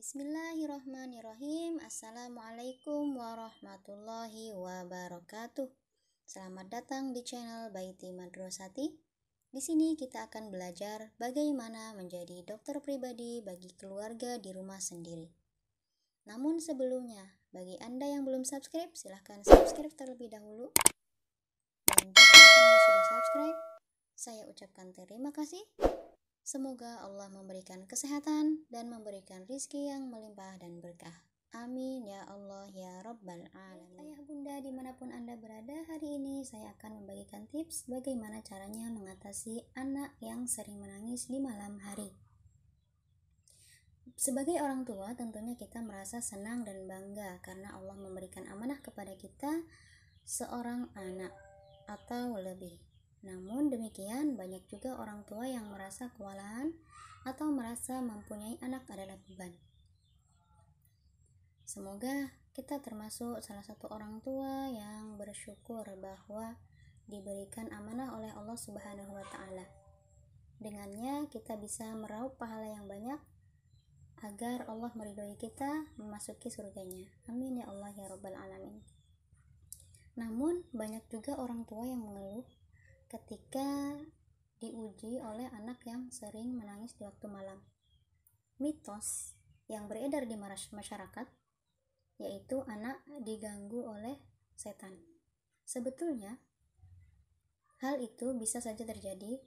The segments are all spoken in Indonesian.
Bismillahirrahmanirrahim. Assalamualaikum warahmatullahi wabarakatuh. Selamat datang di channel Baiti Madrosati. Di sini kita akan belajar bagaimana menjadi dokter pribadi bagi keluarga di rumah sendiri. Namun sebelumnya, bagi Anda yang belum subscribe, silahkan subscribe terlebih dahulu. Dan jika Anda sudah subscribe, saya ucapkan terima kasih. Semoga Allah memberikan kesehatan dan memberikan rizki yang melimpah dan berkah. Amin ya Allah ya Rabbal Alamin. Ayah bunda dimanapun Anda berada, hari ini saya akan membagikan tips bagaimana caranya mengatasi anak yang sering menangis di malam hari. Sebagai orang tua, tentunya kita merasa senang dan bangga karena Allah memberikan amanah kepada kita seorang anak atau lebih. Namun demikian, banyak juga orang tua yang merasa kewalahan atau merasa mempunyai anak adalah beban. Semoga kita termasuk salah satu orang tua yang bersyukur bahwa diberikan amanah oleh Allah Subhanahu wa Ta'ala. Dengannya kita bisa meraup pahala yang banyak agar Allah meridhoi kita memasuki surganya. Amin ya Allah ya Rabbal Alamin. Namun banyak juga orang tua yang mengeluh ketika diuji oleh anak yang sering menangis di waktu malam. Mitos yang beredar di masyarakat yaitu anak diganggu oleh setan. Sebetulnya hal itu bisa saja terjadi,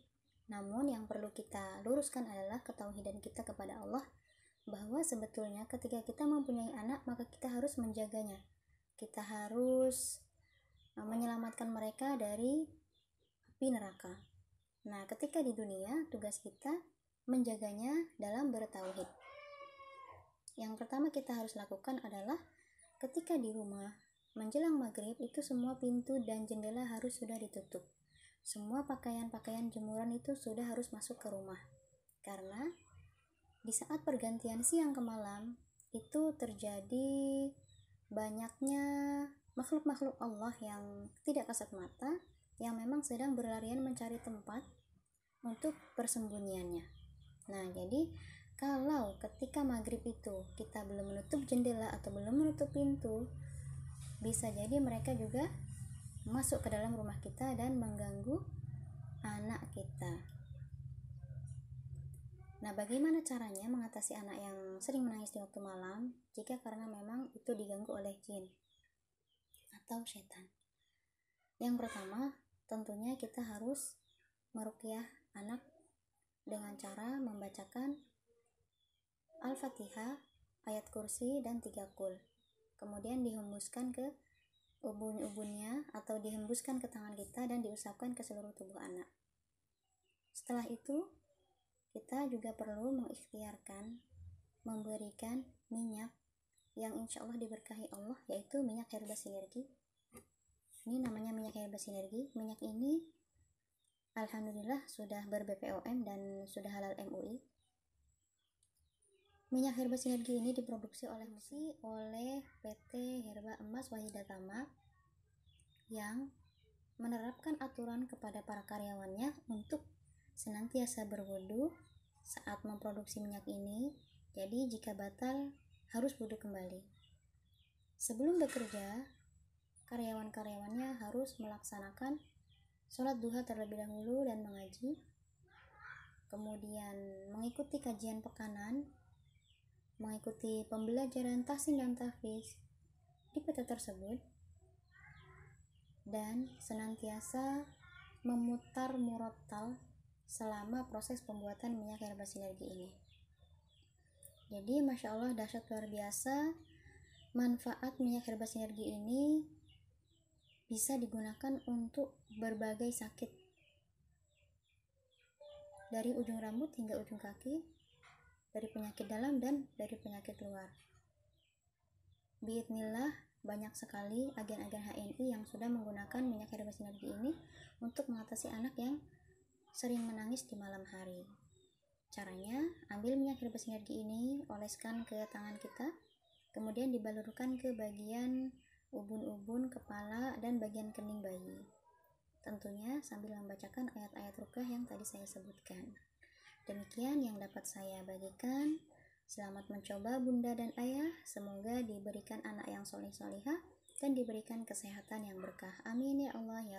namun yang perlu kita luruskan adalah ketauhidan kita kepada Allah, bahwa sebetulnya ketika kita mempunyai anak maka kita harus menjaganya. Kita harus menyelamatkan mereka dari api neraka. Nah, ketika di dunia, tugas kita menjaganya dalam bertauhid. Yang pertama kita harus lakukan adalah ketika di rumah, menjelang maghrib itu semua pintu dan jendela harus sudah ditutup. Semua pakaian-pakaian jemuran itu sudah harus masuk ke rumah. Karena di saat pergantian siang ke malam, itu terjadi banyaknya makhluk-makhluk Allah yang tidak kasat mata, yang memang sedang berlarian mencari tempat untuk persembunyiannya. Nah, jadi kalau ketika maghrib itu kita belum menutup jendela atau belum menutup pintu, bisa jadi mereka juga masuk ke dalam rumah kita dan mengganggu anak kita. Nah, bagaimana caranya mengatasi anak yang sering menangis di waktu malam jika karena memang itu diganggu oleh jin atau setan? Yang pertama, tentunya kita harus meruqyah anak dengan cara membacakan Al-Fatihah, ayat kursi, dan 3 qul. Kemudian dihembuskan ke ubun-ubunnya atau dihembuskan ke tangan kita dan diusapkan ke seluruh tubuh anak. Setelah itu, kita juga perlu mengikhtiarkan memberikan minyak yang insya Allah diberkahi Allah, yaitu minyak herba sinergi. Ini namanya minyak herba sinergi. Minyak ini alhamdulillah sudah ber-BPOM dan sudah halal MUI. Minyak herba sinergi ini diproduksi oleh PT Herba Emas Wahidatama yang menerapkan aturan kepada para karyawannya untuk senantiasa berwudu saat memproduksi minyak ini. Jadi jika batal harus wudu kembali. Sebelum bekerja, karyawan-karyawannya harus melaksanakan sholat duha terlebih dahulu dan mengaji, kemudian mengikuti kajian pekanan, mengikuti pembelajaran tahsin dan tahfiz di PT tersebut, dan senantiasa memutar murattal selama proses pembuatan minyak herba sinergi ini. Jadi Masya Allah, dahsyat luar biasa manfaat minyak herba sinergi ini. Bisa digunakan untuk berbagai sakit, dari ujung rambut hingga ujung kaki, dari penyakit dalam dan dari penyakit luar. Biidznillah, banyak sekali agen-agen HNI yang sudah menggunakan minyak herba sinergi ini untuk mengatasi anak yang sering menangis di malam hari. Caranya, ambil minyak herba sinergi ini, oleskan ke tangan kita, kemudian dibalurkan ke bagian ubun-ubun, kepala, dan bagian kening bayi. Tentunya sambil membacakan ayat-ayat ruqyah yang tadi saya sebutkan. Demikian yang dapat saya bagikan. Selamat mencoba bunda dan ayah, semoga diberikan anak yang soleh-solehah dan diberikan kesehatan yang berkah. Amin ya Allah ya